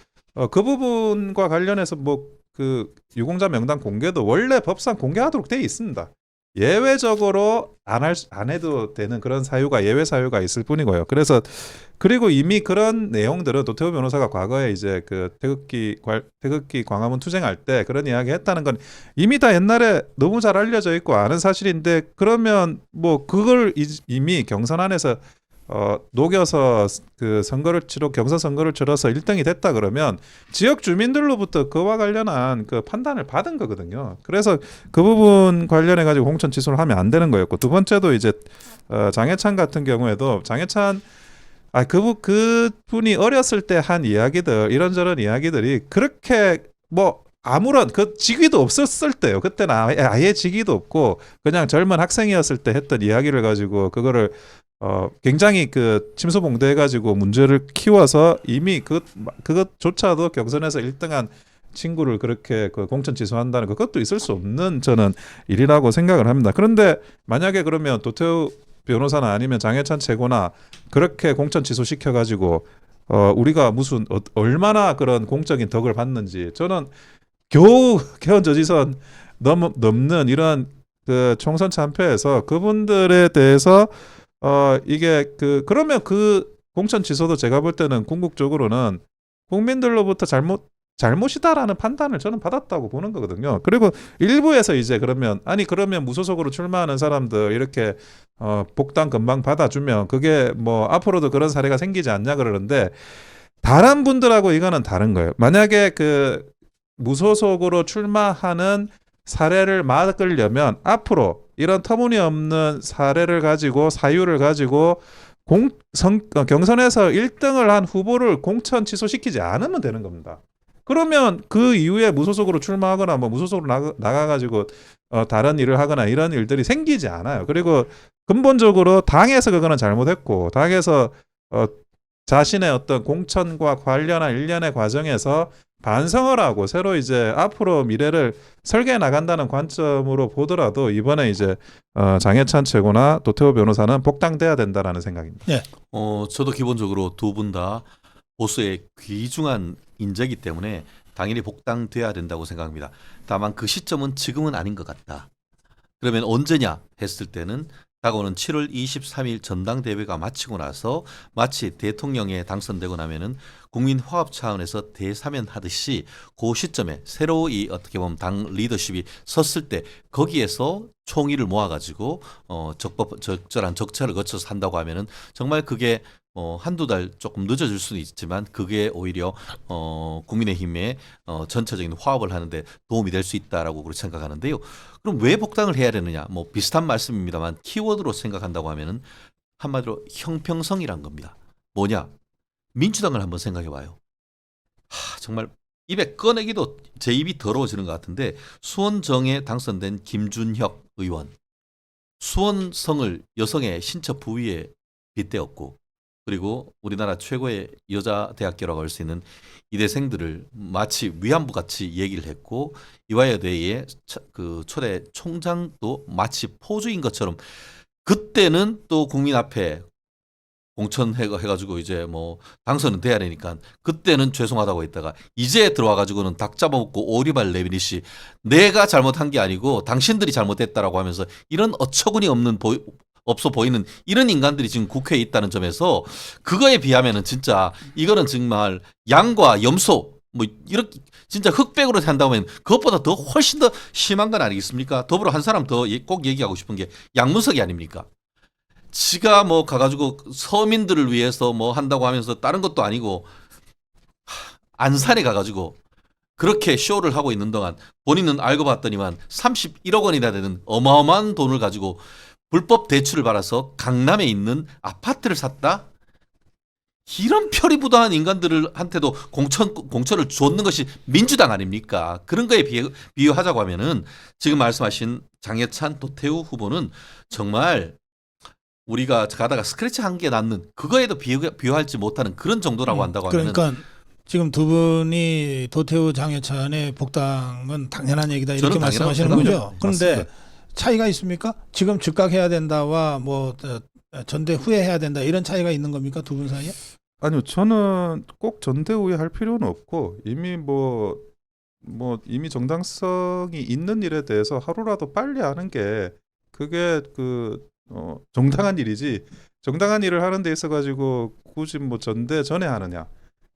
그 부분과 관련해서 뭐 그 유공자 명단 공개도 원래 법상 공개하도록 돼 있습니다. 예외적으로 안 해도 되는 그런 사유가 예외 사유가 있을 뿐이고요. 그래서 그리고 이미 그런 내용들은 도태우 변호사가 과거에 이제 그 태극기 광화문 투쟁할 때 그런 이야기 했다는 건 이미 다 옛날에 너무 잘 알려져 있고 아는 사실인데, 그러면 뭐 그걸 이미 경선 안에서 녹여서 그 경선 선거를 치러서 1등이 됐다 그러면 지역 주민들로부터 그와 관련한 그 판단을 받은 거거든요. 그래서 그 부분 관련해 가지고 공천 취소를 하면 안 되는 거였고, 두 번째도 이제 장해찬 같은 경우에도 장해찬 그 분이 어렸을 때 한 이야기들, 이런저런 이야기들이 그렇게 뭐 아무런 그 직위도 없었을 때요. 그때는 아예 직위도 없고 그냥 젊은 학생이었을 때 했던 이야기를 가지고 그거를 굉장히 그 침소봉대해가지고 문제를 키워서 이미 그것조차도 경선에서 1등한 친구를 그렇게 그 공천 취소한다는 그것도 있을 수 없는 저는 일이라고 생각을 합니다. 그런데 만약에 그러면 도태우 변호사나 아니면 장해찬 최고나 그렇게 공천 취소시켜가지고 우리가 무슨 얼마나 그런 공적인 덕을 받는지, 저는 겨우 저지선 넘는 이런 그 총선 참패에서 그분들에 대해서 이게 그러면 그 공천 취소도 제가 볼 때는 궁극적으로는 국민들로부터 잘못이다라는 판단을 저는 받았다고 보는 거거든요. 그리고 일부에서 이제 그러면 무소속으로 출마하는 사람들 이렇게 복당 금방 받아주면 그게 뭐 앞으로도 그런 사례가 생기지 않냐 그러는데, 다른 분들하고 이거는 다른 거예요. 만약에 그 무소속으로 출마하는 사례를 막으려면 앞으로 이런 터무니없는 사례를 가지고 사유를 가지고 경선에서 1등을 한 후보를 공천 취소시키지 않으면 되는 겁니다. 그러면 그 이후에 무소속으로 출마하거나 뭐 무소속으로 나가가지고 다른 일을 하거나 이런 일들이 생기지 않아요. 그리고 근본적으로 당에서 그거는 잘못했고, 당에서 자신의 어떤 공천과 관련한 일련의 과정에서 반성을 하고 새로 이제 앞으로 미래를 설계해 나간다는 관점으로 보더라도 이번에 이제 장해찬 최고나 도태우 변호사는 복당돼야 된다라는 생각입니다. 네. 저도 기본적으로 두 분 다 보수의 귀중한 인재이기 때문에 당연히 복당돼야 된다고 생각합니다. 다만 그 시점은 지금은 아닌 것 같다. 그러면 언제냐 했을 때는 다가오는 7월 23일 전당대회가 마치고 나서 마치 대통령에 당선되고 나면은 국민 화합 차원에서 대사면 하듯이 그 시점에 새로 이 어떻게 보면 당 리더십이 섰을 때 거기에서 총의를 모아가지고 적절한 적차를 거쳐서 한다고 하면은 정말 그게 한두 달 조금 늦어질 수는 있지만 그게 오히려 국민의힘의 전체적인 화합을 하는데 도움이 될 수 있다라고 그렇게 생각하는데요. 그럼 왜 복당을 해야 되느냐? 뭐 비슷한 말씀입니다만 키워드로 생각한다고 하면은 한마디로 형평성이란 겁니다. 뭐냐? 민주당을 한번 생각해 봐요. 정말 입에 꺼내기도 제 입이 더러워지는 것 같은데, 수원정에 당선된 김준혁 의원, 수원성을 여성의 신체 부위에 빗대었고, 그리고 우리나라 최고의 여자 대학교라고 할 수 있는 이대생들을 마치 위안부 같이 얘기를 했고, 이화여대의 그 초대 총장도 마치 포주인 것처럼 그때는 또 국민 앞에 공천해가지고 이제 뭐 당선은 돼야 되니까 그때는 죄송하다고 했다가 이제 들어와가지고는 닭 잡아먹고 오리발 내비듯이 내가 잘못한 게 아니고 당신들이 잘못했다라고 하면서 이런 어처구니 없는 없어 보이는 이런 인간들이 지금 국회에 있다는 점에서 그거에 비하면은 진짜 이거는 정말 양과 염소 뭐 이렇게 진짜 흑백으로 한다면 그것보다 더 훨씬 더 심한 건 아니겠습니까? 더불어 한 사람 더 꼭 얘기하고 싶은 게 양문석이 아닙니까? 지가 뭐 가가지고 서민들을 위해서 뭐 한다고 하면서 다른 것도 아니고 안산에 가가지고 그렇게 쇼를 하고 있는 동안 본인은 알고 봤더니만 31억 원이나 되는 어마어마한 돈을 가지고 불법 대출을 받아서 강남에 있는 아파트를 샀다? 이런 표리부동한 인간들한테도 공천을 줬는 것이 민주당 아닙니까? 그런 거에 비유하자고 하면은 지금 말씀하신 장해찬, 도태우 후보는 정말 우리가 가다가 스크래치 한 개 낳는 그거에도 비유할지 못하는 그런 정도라고 한다고 하면 그러니까 지금 두 분이 도태우 장해찬의 복당은 당연한 얘기다 이렇게 말씀하시는 거죠. 그런데 맞습니다. 차이가 있습니까? 지금 즉각해야 된다와 뭐 전대 후에 해야 된다 이런 차이가 있는 겁니까? 두 분 사이에? 아니요, 저는 꼭 전대 후에 할 필요는 없고 이미 뭐 뭐 이미 정당성이 있는 일에 대해서 하루라도 빨리 하는 게 그게 정당한 일이지. 정당한 일을 하는 데 있어 가지고 굳이 뭐 전대 전에 하느냐,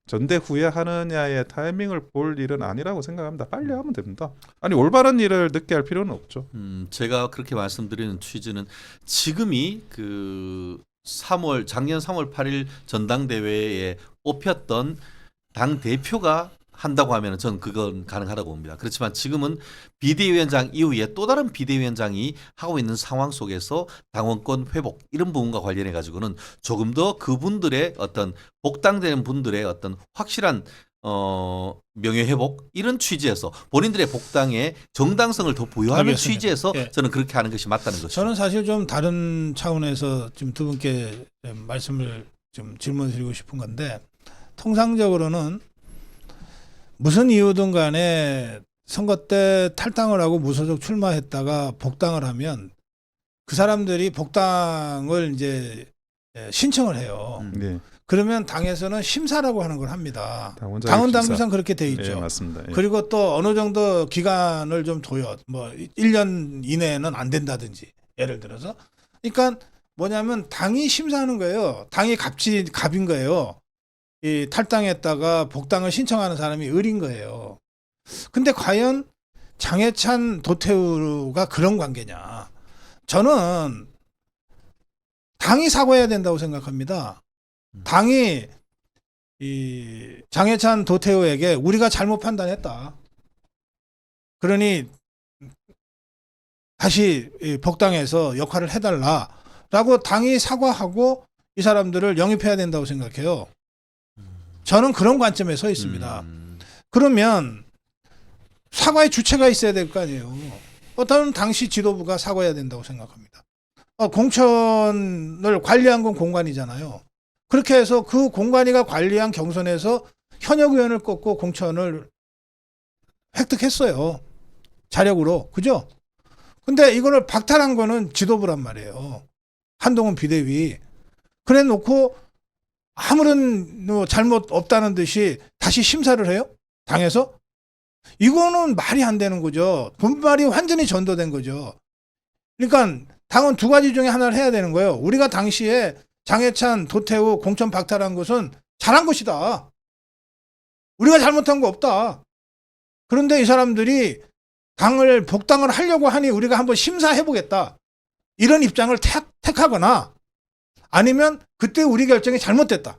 전대 후에 하느냐의 타이밍을 볼 일은 아니라고 생각합니다. 빨리 하면 됩니다. 아니 올바른 일을 늦게 할 필요는 없죠. 제가 그렇게 말씀드리는 취지는 지금이 그 작년 3월 8일 전당대회에 뽑혔던 당 대표가 한다고 하면 저는 그건 가능하다고 봅니다. 그렇지만 지금은 비대위원장 이후에 또 다른 비대위원장이 하고 있는 상황 속에서 당원권 회복 이런 부분과 관련해 가지고는 조금 더 그분들의 어떤 복당되는 분들의 어떤 확실한 명예 회복 이런 취지에서 본인들의 복당에 정당성을 더 부여하는 알겠습니다. 취지에서 예. 저는 그렇게 하는 것이 맞다는 것이죠. 저는 사실 좀 다른 차원에서 지금 두 분께 말씀을 좀 질문드리고 싶은 건데 통상적으로는 무슨 이유든 간에 선거 때 탈당을 하고 무소속 출마했다가 복당을 하면 그 사람들이 복당을 이제 신청을 해요. 네. 그러면 당에서는 심사라고 하는 걸 합니다. 당원 당규상 그렇게 돼 있죠. 예, 맞습니다. 예. 그리고 또 어느 정도 기간을 좀 둬요. 뭐 1년 이내에는 안 된다든지 예를 들어서. 그러니까 뭐냐면 당이 심사하는 거예요. 당이 갑인 거예요. 이 탈당했다가 복당을 신청하는 사람이 을인 거예요. 근데 과연 장해찬 도태우가 그런 관계냐? 저는 당이 사과해야 된다고 생각합니다. 당이 이 장해찬 도태우에게 우리가 잘못 판단했다. 그러니 다시 복당해서 역할을 해달라라고 당이 사과하고 이 사람들을 영입해야 된다고 생각해요. 저는 그런 관점에 서 있습니다. 그러면 사과의 주체가 있어야 될 거 아니에요. 저는 당시 지도부가 사과해야 된다고 생각합니다. 공천을 관리한 건 공관이잖아요. 그렇게 해서 그 공관위가 관리한 경선에서 현역 의원을 꺾고 공천을 획득했어요. 자력으로. 그죠? 근데 이거를 박탈한 거는 지도부란 말이에요. 한동훈 비대위. 그래 놓고 아무런 잘못 없다는 듯이 다시 심사를 해요? 당에서? 이거는 말이 안 되는 거죠. 분발이 완전히 전도된 거죠. 그러니까 당은 두 가지 중에 하나를 해야 되는 거예요. 우리가 당시에 장해찬, 도태우 공천 박탈한 것은 잘한 것이다. 우리가 잘못한 거 없다. 그런데 이 사람들이 당을 복당을 하려고 하니 우리가 한번 심사해보겠다. 이런 입장을 택하거나 아니면 그때 우리 결정이 잘못됐다.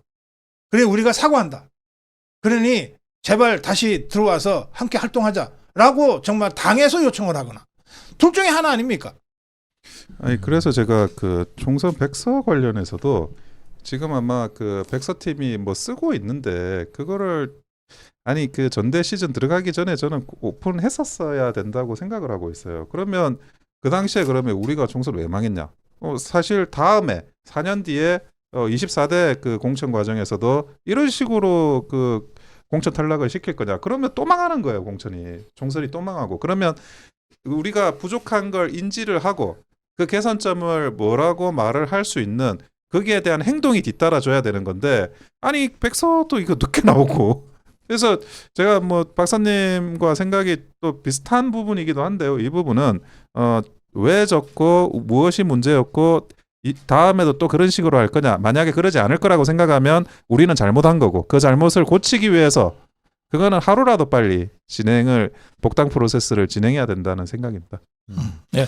그래 우리가 사과한다. 그러니 제발 다시 들어와서 함께 활동하자라고 정말 당에서 요청을 하거나 둘 중에 하나 아닙니까? 아니 그래서 제가 그 총선 백서 관련해서도 지금 아마 그 백서팀이 뭐 쓰고 있는데 그거를 아니 그 전대 시즌 들어가기 전에 저는 오픈했었어야 된다고 생각을 하고 있어요. 그러면 그 당시에 그러면 우리가 총선 왜 망했냐? 사실 다음에 4년 뒤에 24대 그 공천 과정에서도 이런 식으로 그 공천 탈락을 시킬 거냐? 그러면 또 망하는 거예요, 공천이. 총선이 또 망하고. 그러면 우리가 부족한 걸 인지를 하고 그 개선점을 뭐라고 말을 할 수 있는 거기에 대한 행동이 뒤따라줘야 되는 건데 아니 백서도 이거 늦게 나오고 그래서 제가 뭐 박사님과 생각이 또 비슷한 부분이기도 한데요. 이 부분은 왜 적고 무엇이 문제였고 이 다음에도 또 그런 식으로 할 거냐. 만약에 그러지 않을 거라고 생각하면 우리는 잘못한 거고 그 잘못을 고치기 위해서 그거는 하루라도 빨리 복당 프로세스를 진행해야 된다는 생각입니다. 네.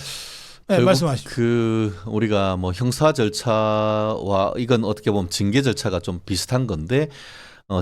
네, 말씀하시죠. 우리가 뭐 형사 절차와 이건 어떻게 보면 징계 절차가 좀 비슷한 건데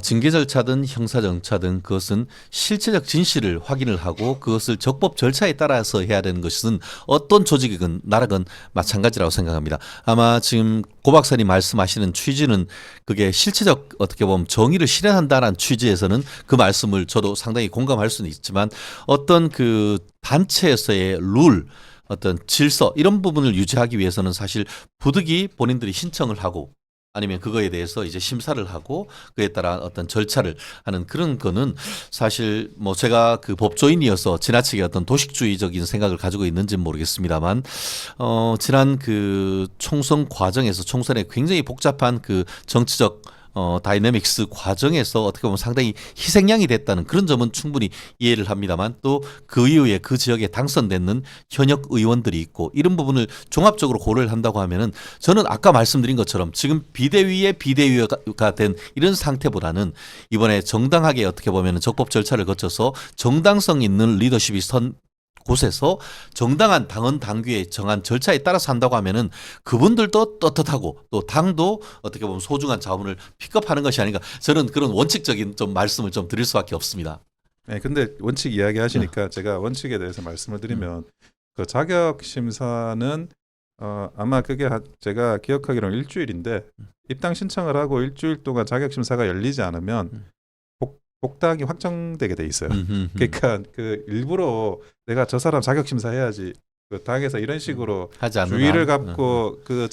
징계 절차든 형사 절차든 그것은 실체적 진실을 확인을 하고 그것을 적법 절차에 따라서 해야 되는 것은 어떤 조직이건 나라건 마찬가지라고 생각합니다. 아마 지금 고 박사님 말씀하시는 취지는 그게 실체적 어떻게 보면 정의를 실현한다는 취지에서는 그 말씀을 저도 상당히 공감할 수는 있지만 어떤 그 단체에서의 룰 어떤 질서 이런 부분을 유지하기 위해서는 사실 부득이 본인들이 신청을 하고 아니면 그거에 대해서 이제 심사를 하고 그에 따라 어떤 절차를 하는 그런 거는 사실 뭐 제가 그 법조인이어서 지나치게 어떤 도식주의적인 생각을 가지고 있는지는 모르겠습니다만 지난 그 총선 과정에서 총선에 굉장히 복잡한 그 정치적 다이내믹스 과정에서 어떻게 보면 상당히 희생양이 됐다는 그런 점은 충분히 이해를 합니다만 또 그 이후에 그 지역에 당선되는 현역 의원들이 있고 이런 부분을 종합적으로 고려를 한다고 하면은 저는 아까 말씀드린 것처럼 지금 비대위의 비대위가 된 이런 상태보다는 이번에 정당하게 어떻게 보면은 적법 절차를 거쳐서 정당성 있는 리더십이 선 곳에서 정당한 당헌 당규에 정한 절차에 따라서 한다고 하면은 그분들도 떳떳하고 또 당도 어떻게 보면 소중한 자원을 픽업하는 것이 아닌가 저는 그런 원칙적인 좀 말씀을 좀 드릴 수밖에 없습니다. 네, 근데 원칙 이야기하시니까 제가 원칙에 대해서 말씀을 드리면 그 자격 심사는 아마 그게 제가 기억하기로는 일주일인데 입당 신청을 하고 일주일 동안 자격 심사가 열리지 않으면 복당이 확정되게 돼 있어요. 그러니까 그 일부러 내가 저 사람 자격 심사해야지 그 당에서 이런 식으로 하지 않는 주의를 갖고 그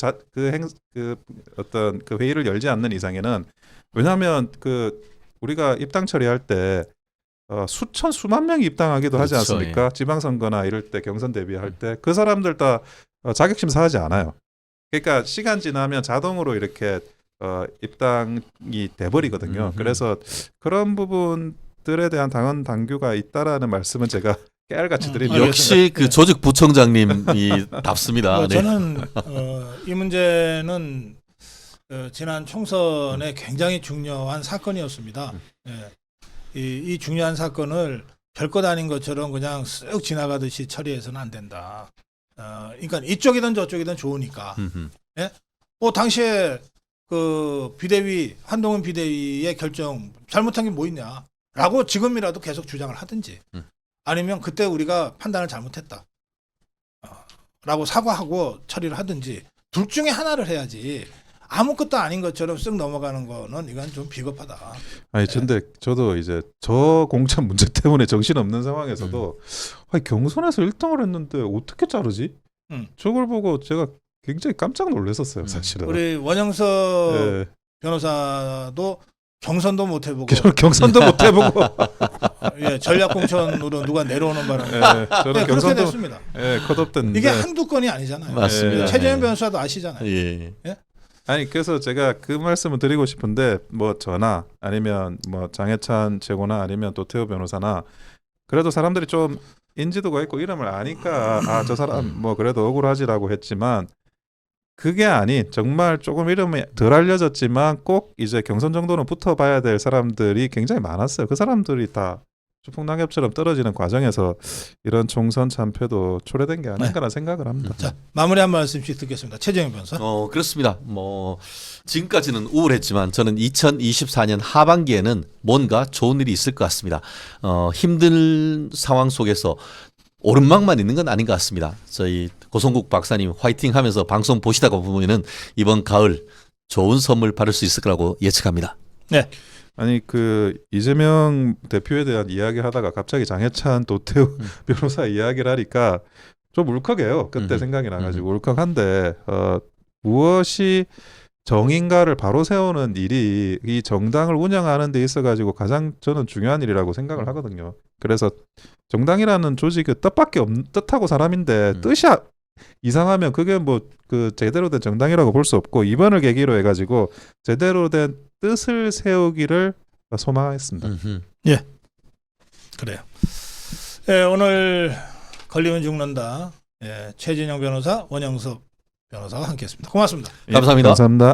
어떤 그 회의를 열지 않는 이상에는 왜냐하면 그 우리가 입당 처리할 때 수천 수만 명이 입당하기도 하지 그렇죠, 않습니까? 지방선거나 이럴 때 경선 대비할 때 그 사람들 다 자격 심사하지 않아요. 그러니까 시간 지나면 자동으로 이렇게 입당이 돼버리거든요. 그래서 그런 부분들에 대한 당헌 당규가 있다라는 말씀은 제가 깨알같이 드립니다. 역시 그 조직 부총장님이 답습니다. 네. 저는 이 문제는 지난 총선에 굉장히 중요한 사건이었습니다. 예. 이 중요한 사건을 별것 아닌 것처럼 그냥 쓱 지나가듯이 처리해서는 안 된다. 그러니까 이쪽이든 저쪽이든 좋으니까. 예? 당시에 그 비대위 한동훈 비대위의 결정 잘못한 게 뭐 있냐라고 지금이라도 계속 주장을 하든지 아니면 그때 우리가 판단을 잘못했다 라고 사과하고 처리를 하든지 둘 중에 하나를 해야지 아무것도 아닌 것처럼 쓱 넘어가는 거는 이건 좀 비겁하다. 아니 근데 저도 이제 저 공천 문제 때문에 정신없는 상황에서도 아니, 경선에서 1등을 했는데 어떻게 자르지? 저걸 보고 제가 굉장히 깜짝 놀랐었어요, 사실은. 우리 원영석 변호사도 경선도 못 해보고 경선도 못 해보고 예, 전략 공천으로 누가 내려오는 바람에 저는 그렇게 됐습니다. 컷업됐는데 이게 한두 건이 아니잖아요. 맞습니다. 최재형 변호사도 아시잖아요. 예. 아니 그래서 제가 그 말씀을 드리고 싶은데 뭐 저나 아니면 뭐 장해찬 최고나 아니면 도태우 변호사나 그래도 사람들이 좀 인지도가 있고 이름을 아니까 저 사람 뭐 그래도 억울하지라고 했지만 그게 아닌 정말 조금 이름이 덜 알려졌지만 꼭 이제 경선 정도는 붙어봐야 될 사람들이 굉장히 많았어요. 그 사람들이 다 추풍낙엽처럼 떨어지는 과정에서 이런 총선 참패도 초래된 게 아닌가라는 생각을 합니다. 자, 마무리 한 말씀씩 듣겠습니다. 최재형 변호사. 그렇습니다. 뭐 지금까지는 우울했지만 저는 2024년 하반기에는 뭔가 좋은 일이 있을 것 같습니다. 힘든 상황 속에서 오르막만 있는 건 아닌 것 같습니다. 저희 고성국 박사님 화이팅 하면서 방송 보시다가 보면은 이번 가을 좋은 선물 받을 수 있을 거라고 예측합니다. 네. 아니 그 이재명 대표에 대한 이야기를 하다가 갑자기 장해찬 도태우 변호사 이야기를 하니까 좀 울컥해요. 그때 생각이 나가지고 울컥한데 무엇이 정인가를 바로 세우는 일이 이 정당을 운영하는 데 있어가지고 가장 저는 중요한 일이라고 생각을 하거든요. 그래서 정당이라는 조직이 뜻하고 사람인데 뜻이 이상하면 그게 뭐 그 제대로 된 정당이라고 볼 수 없고 이번을 계기로 해가지고 제대로 된 뜻을 세우기를 소망했습니다. 예, 그래요. 예, 오늘 걸리면 죽는다. 예, 최진영 변호사, 원영석 변호사와 함께했습니다. 고맙습니다. 감사합니다. 감사합니다.